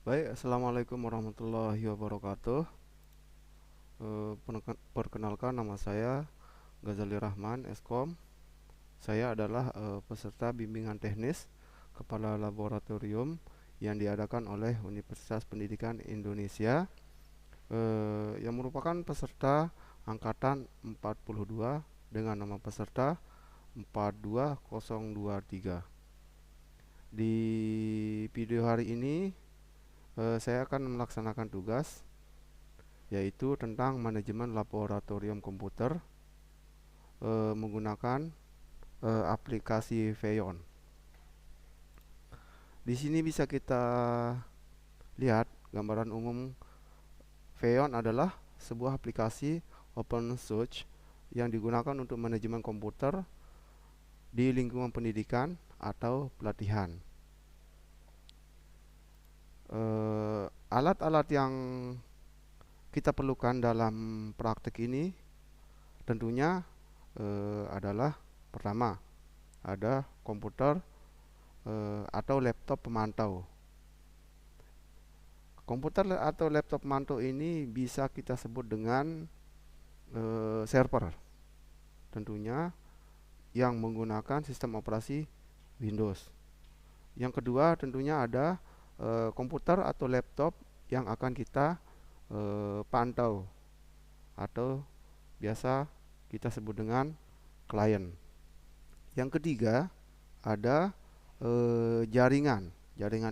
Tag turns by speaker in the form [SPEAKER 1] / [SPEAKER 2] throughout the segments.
[SPEAKER 1] Baik, Assalamualaikum warahmatullahi wabarakatuh. Perkenalkan, nama saya Ghazali Rahman, Eskom. Saya adalah peserta bimbingan teknis Kepala Laboratorium yang diadakan oleh Universitas Pendidikan Indonesia, yang merupakan peserta Angkatan 42 dengan nama peserta 42023. Di video hari ini, saya akan melaksanakan tugas yaitu tentang manajemen laboratorium komputer menggunakan aplikasi Feyon. Di sini bisa kita lihat gambaran umum. Feyon adalah sebuah aplikasi open source yang digunakan untuk manajemen komputer di lingkungan pendidikan atau pelatihan. Alat-alat yang kita perlukan dalam praktek ini tentunya adalah pertama ada komputer atau laptop pemantau. Komputer atau laptop pemantau ini bisa kita sebut dengan server, tentunya yang menggunakan sistem operasi Windows. Yang kedua tentunya ada komputer atau laptop yang akan kita pantau atau biasa kita sebut dengan klien. Yang ketiga ada jaringan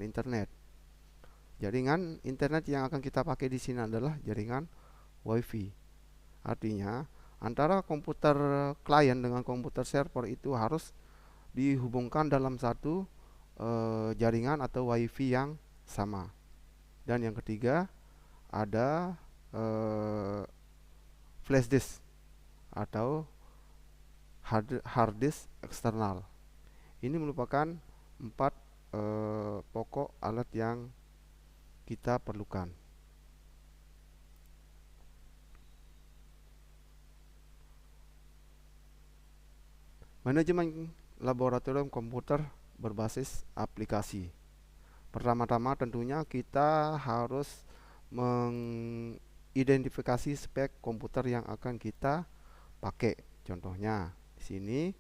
[SPEAKER 1] internet. Jaringan internet yang akan kita pakai di sini adalah jaringan WiFi. Artinya antara komputer klien dengan komputer server itu harus dihubungkan dalam satu jaringan atau WiFi yang sama. Dan yang ketiga ada flash disk atau hard disk eksternal. Ini merupakan 4 pokok alat yang kita perlukan. Manajemen laboratorium komputer berbasis aplikasi. Pertama-tama tentunya kita harus mengidentifikasi spek komputer yang akan kita pakai. Contohnya di sini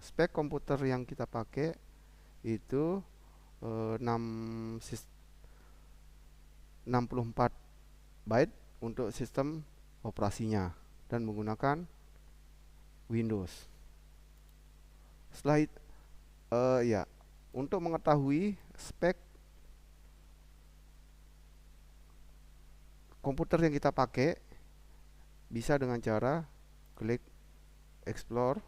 [SPEAKER 1] spek komputer yang kita pakai itu 64 byte untuk sistem operasinya dan menggunakan Windows. Setelah itu, ya, untuk mengetahui spek komputer yang kita pakai bisa dengan cara klik explore,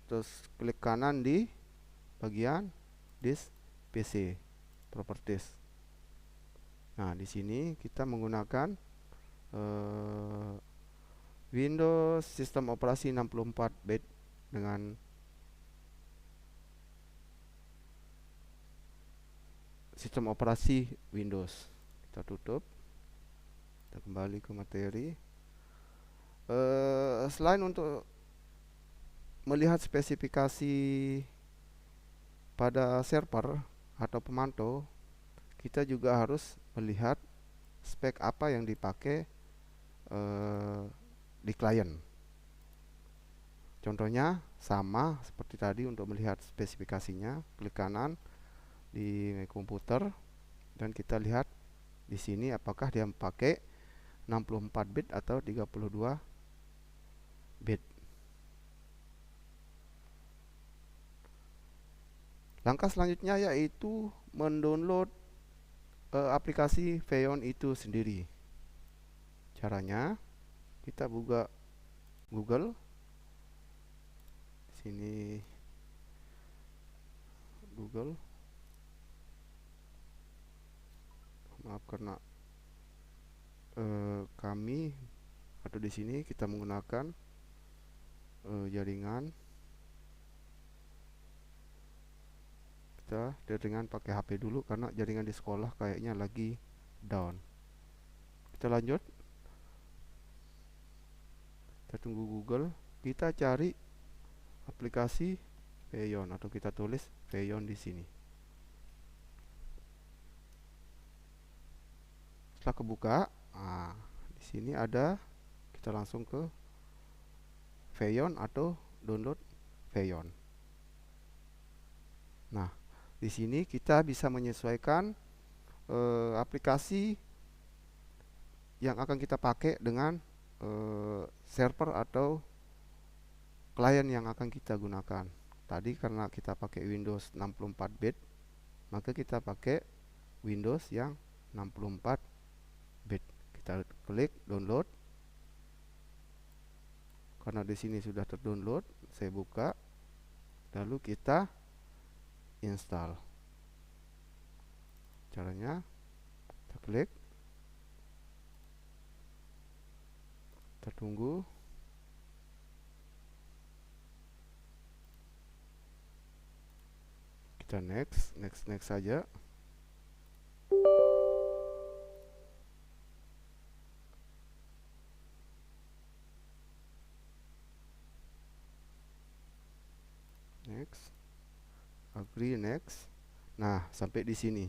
[SPEAKER 1] terus klik kanan di bagian disk PC properties. Nah, di sini kita menggunakan Windows sistem operasi 64 bit dengan sistem operasi Windows. Kita tutup. Kita kembali ke materi. Selain untuk melihat spesifikasi pada server atau pemantau, kita juga harus melihat spek apa yang dipakai di klien. Contohnya sama seperti tadi. Untuk melihat spesifikasinya, klik kanan di komputer dan kita lihat di sini apakah dia pakai 64 bit atau 32 bit. Langkah selanjutnya yaitu mendownload aplikasi Feyon itu sendiri. Caranya kita buka Google. Sini Google. Maaf karena kami atau di sini kita menggunakan jaringan. Kita jaringan pakai HP dulu karena jaringan di sekolah kayaknya lagi down. Kita lanjut. Kita tunggu Google. Kita cari aplikasi Feyon atau kita tulis Feyon di sini. Setelah kebuka, nah, di sini ada, kita langsung ke Feyon atau download Feyon. Nah, di sini kita bisa menyesuaikan aplikasi yang akan kita pakai dengan server atau klien yang akan kita gunakan. Tadi karena kita pakai Windows 64 bit, maka kita pakai Windows yang 64 bit. Kita klik download. Karena di sini sudah terdownload, saya buka, lalu kita install. Caranya, kita klik, kita tunggu. Kita next saja. Next, agree, next. Nah, sampai di sini.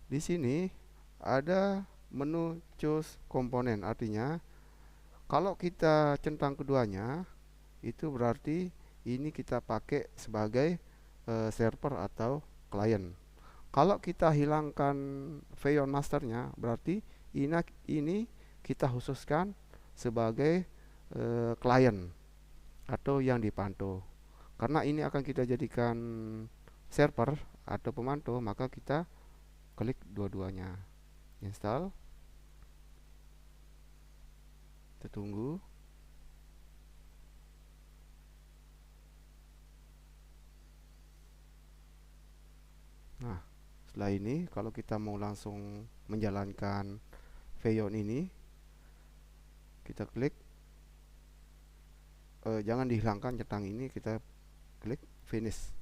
[SPEAKER 1] Di sini ada menu choose komponen, artinya kalau kita centang keduanya, itu berarti ini kita pakai sebagai server atau klien. Kalau kita hilangkan Feyon masternya, berarti ini kita khususkan sebagai klien atau yang dipantau. Karena ini akan kita jadikan server atau pemantau, maka kita klik dua-duanya. Install. Kita tunggu. Nah, setelah ini kalau kita mau langsung menjalankan Feyon ini, kita klik, jangan dihilangkan centang ini, kita klik finish.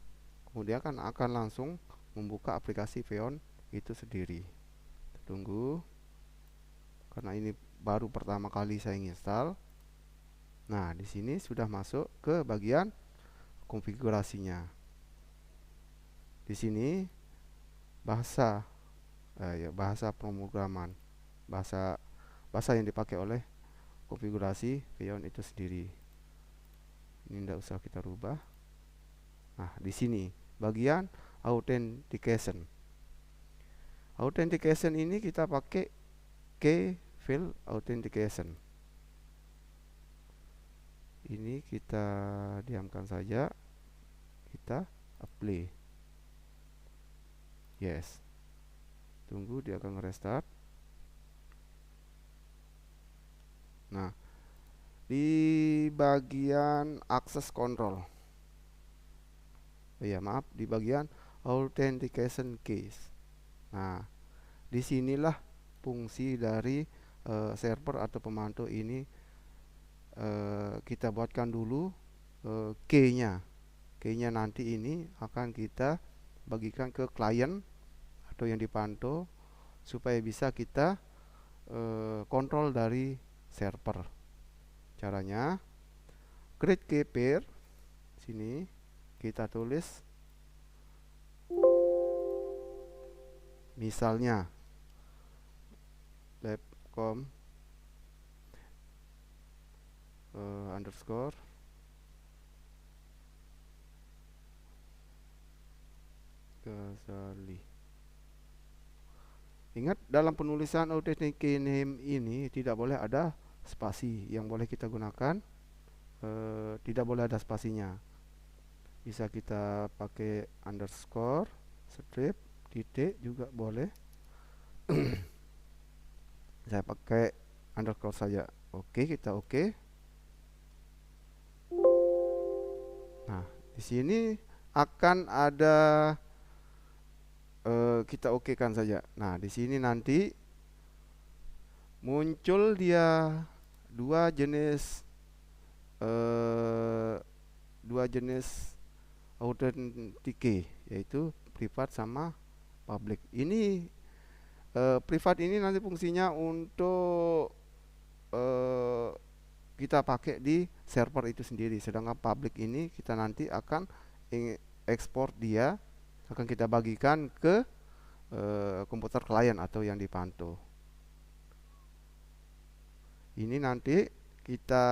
[SPEAKER 1] Kemudian akan langsung membuka aplikasi Feyon itu sendiri. Kita tunggu, karena ini baru pertama kali saya install. Nah, di sini sudah masuk ke bagian konfigurasinya. Di sini bahasa pemrograman, bahasa yang dipakai oleh konfigurasi Feyon itu sendiri. Ini tidak usah kita rubah. Nah, di sini bagian authentication. Authentication ini kita pakai key field authentication. Ini kita diamkan saja. Kita apply. Yes. Tunggu, dia akan restart. Nah, di bagian access control, di bagian authentication keys. Nah, disinilah fungsi dari server atau pemantau ini. Kita buatkan dulu key-nya. Key-nya nanti ini akan kita bagikan ke klien atau yang dipantau supaya bisa kita kontrol dari server. Caranya, create key pair. Sini kita tulis misalnya labcom underscore Ghazali. Ingat, dalam penulisan authentication name ini tidak boleh ada spasi. Yang boleh kita gunakan tidak boleh ada spasinya. Bisa kita pakai underscore, strip, titik juga boleh. Saya pakai underscore saja. Oke, kita oke. Nah, di sini akan ada kita okekan saja. Nah, di sini nanti muncul dia dua jenis authenticate, yaitu privat sama public. Ini privat ini nanti fungsinya untuk kita pakai di server itu sendiri, sedangkan public ini kita nanti akan ekspor dia, akan kita bagikan ke komputer klien atau yang dipantau. Ini nanti kita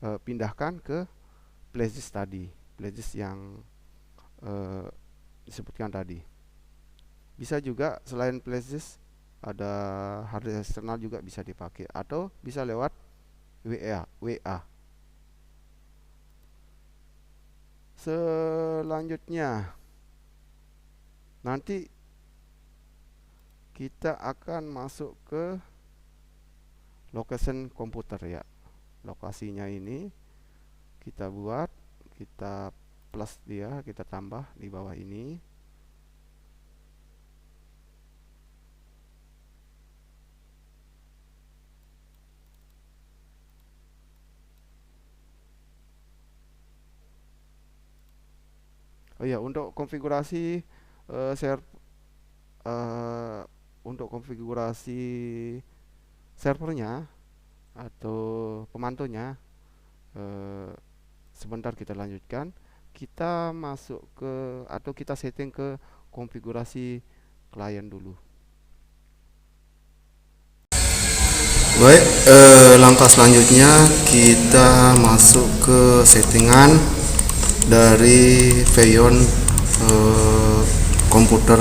[SPEAKER 1] pindahkan ke flashdisk tadi, flashdisk yang disebutkan tadi. Bisa juga selain flashdisk ada hard disk eksternal juga bisa dipakai, atau bisa lewat WA. Selanjutnya nanti kita akan masuk ke location komputer ya. Lokasinya ini kita buat, kita plus dia, kita tambah di bawah ini. Oh ya, untuk konfigurasi untuk konfigurasi servernya atau pemantaunya, sebentar kita lanjutkan. Kita masuk ke atau kita setting ke konfigurasi klien dulu. Baik, langkah selanjutnya kita masuk ke settingan dari Xeon komputer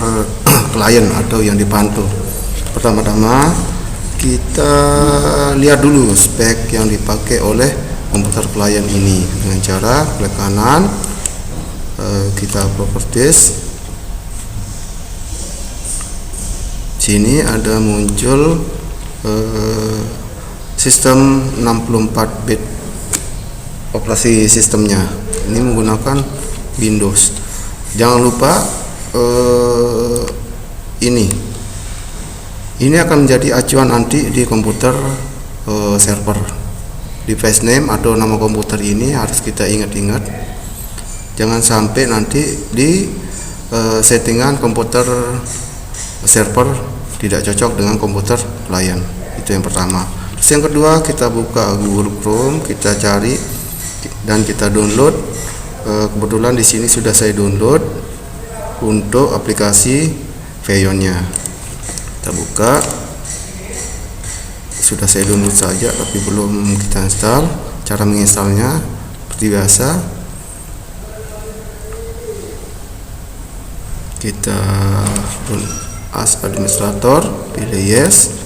[SPEAKER 1] klien atau yang dipantau. Pertama-tama kita lihat dulu spek yang dipakai oleh komputer klien ini dengan cara klik kanan, kita properties. Sini ada muncul sistem 64 bit operasi sistemnya. Ini menggunakan Windows. Jangan lupa ini akan menjadi acuan nanti di komputer server. Device name atau nama komputer ini harus kita ingat-ingat. Jangan sampai nanti di settingan komputer server tidak cocok dengan komputer klien. Itu yang pertama. Terus yang kedua, kita buka Google Chrome, kita cari dan kita download. Kebetulan di sini sudah saya download untuk aplikasi Xeon-nya. Kita buka. Sudah saya download saja, tapi belum kita install. Cara menginstalnya seperti biasa. Kita as administrator, pilih yes.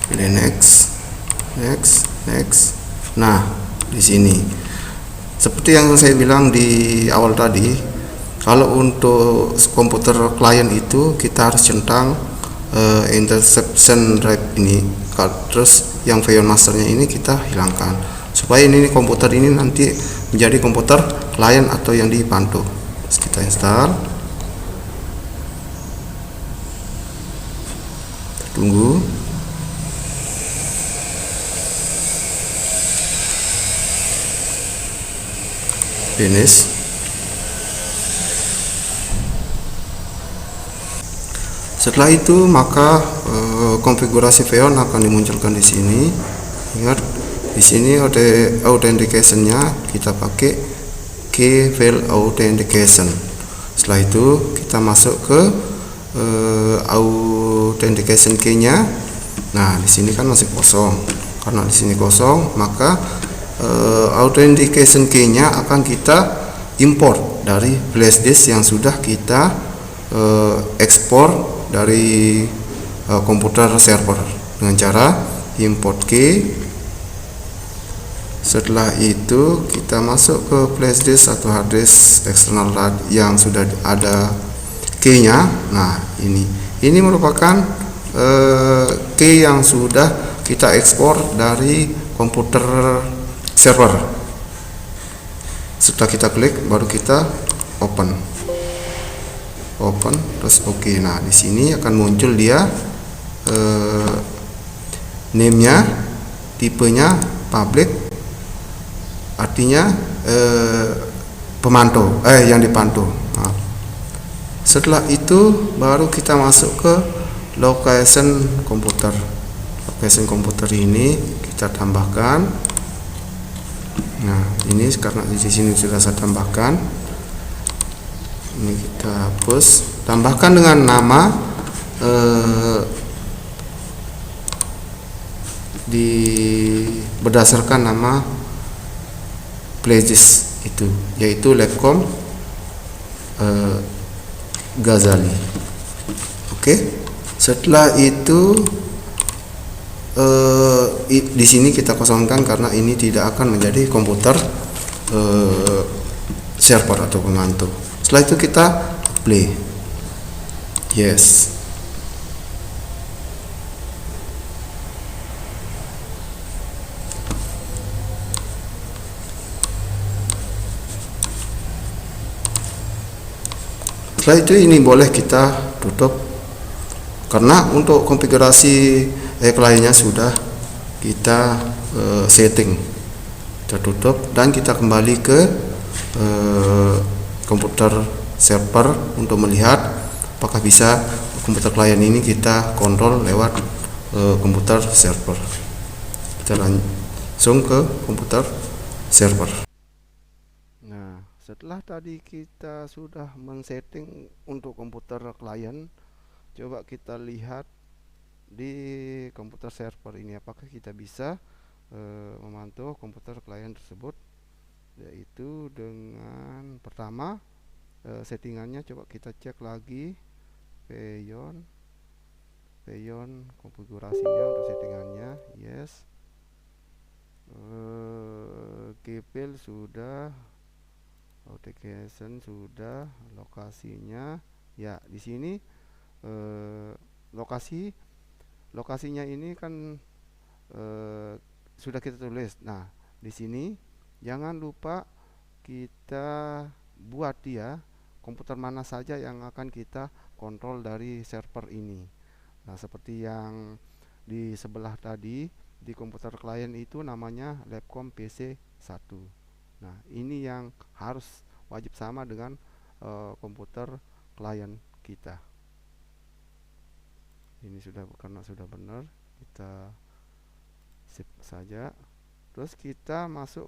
[SPEAKER 1] Pilih next. Nah, di sini seperti yang saya bilang di awal tadi, kalau untuk komputer klien itu kita harus centang interception drive ini, terus yang Xeon masternya ini kita hilangkan supaya ini komputer ini nanti menjadi komputer klien atau yang dipantau. Terus kita install, tunggu. Finish. Setelah itu maka konfigurasi Xeon akan dimunculkan di sini. Ingat, di sini authentication-nya kita pakai key file authentication. Setelah itu kita masuk ke authentication key-nya. Nah, di sini kan masih kosong. Karena di sini kosong, maka authentication key-nya akan kita import dari flash disk yang sudah kita ekspor dari komputer server dengan cara import key. Setelah itu kita masuk ke flash disk atau hard disk eksternal yang sudah ada key-nya. Nah, ini merupakan key yang sudah kita ekspor dari komputer server. Setelah kita klik, baru kita open terus oke. Nah, di sini akan muncul dia name-nya, tipenya public, artinya pemantau yang dipantau. Nah, setelah itu baru kita masuk ke location komputer. Location komputer ini kita tambahkan Nah, ini karena di sini sudah saya tambahkan. Ini kita hapus, tambahkan dengan nama berdasarkan nama pledges itu, yaitu Labcom Ghazali. Oke. Setelah itu di sini kita kosongkan karena ini tidak akan menjadi komputer server atau pemantau. Setelah itu kita play. Yes. Setelah itu ini boleh kita tutup karena untuk konfigurasi kliennya sudah kita setting. Kita tutup dan kita kembali ke komputer server untuk melihat apakah bisa komputer klien ini kita kontrol lewat komputer server. Kita langsung ke komputer server. Nah, setelah tadi kita sudah men-setting untuk komputer klien, coba kita lihat di komputer server ini apakah kita bisa memantau komputer klien tersebut, yaitu dengan pertama settingannya coba kita cek lagi Peyon konfigurasinya untuk settingannya. Yes. Keyfile sudah, authentication sudah, lokasinya ya di sini lokasinya ini kan sudah kita tulis. Nah, di sini jangan lupa kita buat dia komputer mana saja yang akan kita kontrol dari server ini. Nah, seperti yang di sebelah tadi di komputer klien itu namanya Labcom PC 1. Nah, ini yang harus wajib sama dengan komputer klien kita. Ini sudah, karena sudah benar, kita sip saja. Terus kita masuk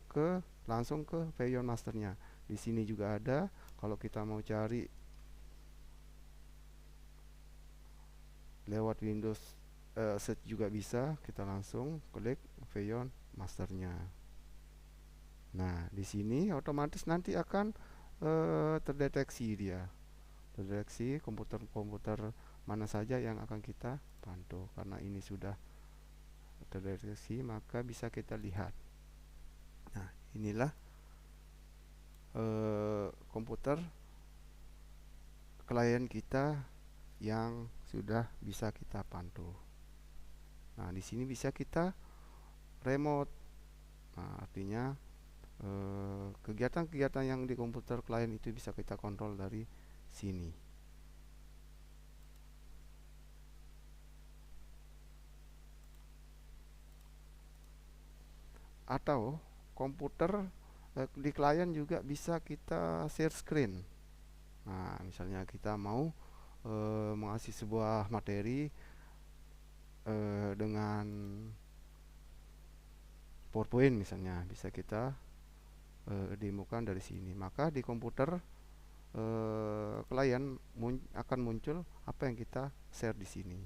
[SPEAKER 1] langsung ke Peyon masternya. Di sini juga ada. Kalau kita mau cari lewat Windows search juga bisa. Kita langsung klik Peyon masternya. Nah, di sini otomatis nanti akan terdeteksi komputer-komputer mana saja yang akan kita pantau. Karena ini sudah terdeteksi, maka bisa kita lihat. Nah, inilah komputer klien kita yang sudah bisa kita pantau. Nah, di sini bisa kita remote. Nah, artinya kegiatan-kegiatan yang di komputer klien itu bisa kita kontrol dari sini. Atau komputer di klien juga bisa kita share screen. Nah, misalnya kita mau mengasih sebuah materi dengan PowerPoint misalnya, bisa kita demokan dari sini. Maka di komputer klien akan muncul apa yang kita share di sini.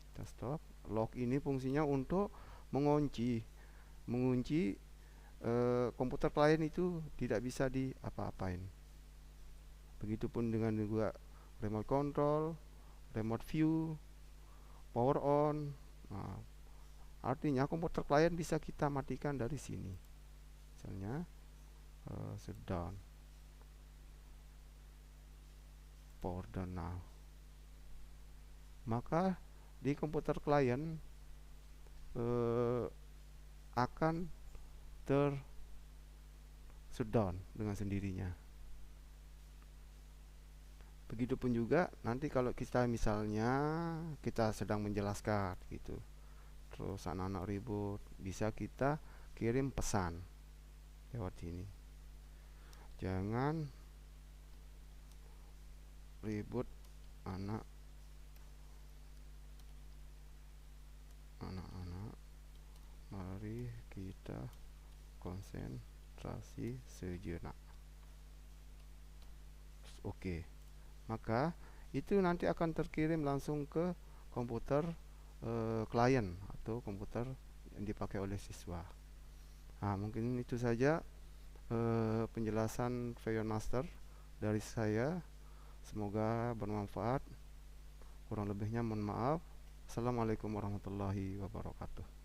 [SPEAKER 1] Kita stop. Lock ini fungsinya untuk mengunci komputer klien itu tidak bisa diapa-apain. Begitupun dengan juga remote control, remote view, power on. Nah, artinya komputer klien bisa kita matikan dari sini. Misalnya shutdown, power down now. Maka di komputer klien akan shutdown dengan sendirinya. Begitupun juga nanti kalau kita misalnya kita sedang menjelaskan gitu, terus anak-anak ribut, bisa kita kirim pesan lewat sini. Jangan ribut anak-anak, mari kita konsentrasi sejenak. Oke, maka itu nanti akan terkirim langsung ke komputer klien atau komputer yang dipakai oleh siswa. Nah, mungkin itu saja penjelasan Veyon Master dari saya. Semoga bermanfaat. Kurang lebihnya mohon maaf. Assalamualaikum warahmatullahi wabarakatuh.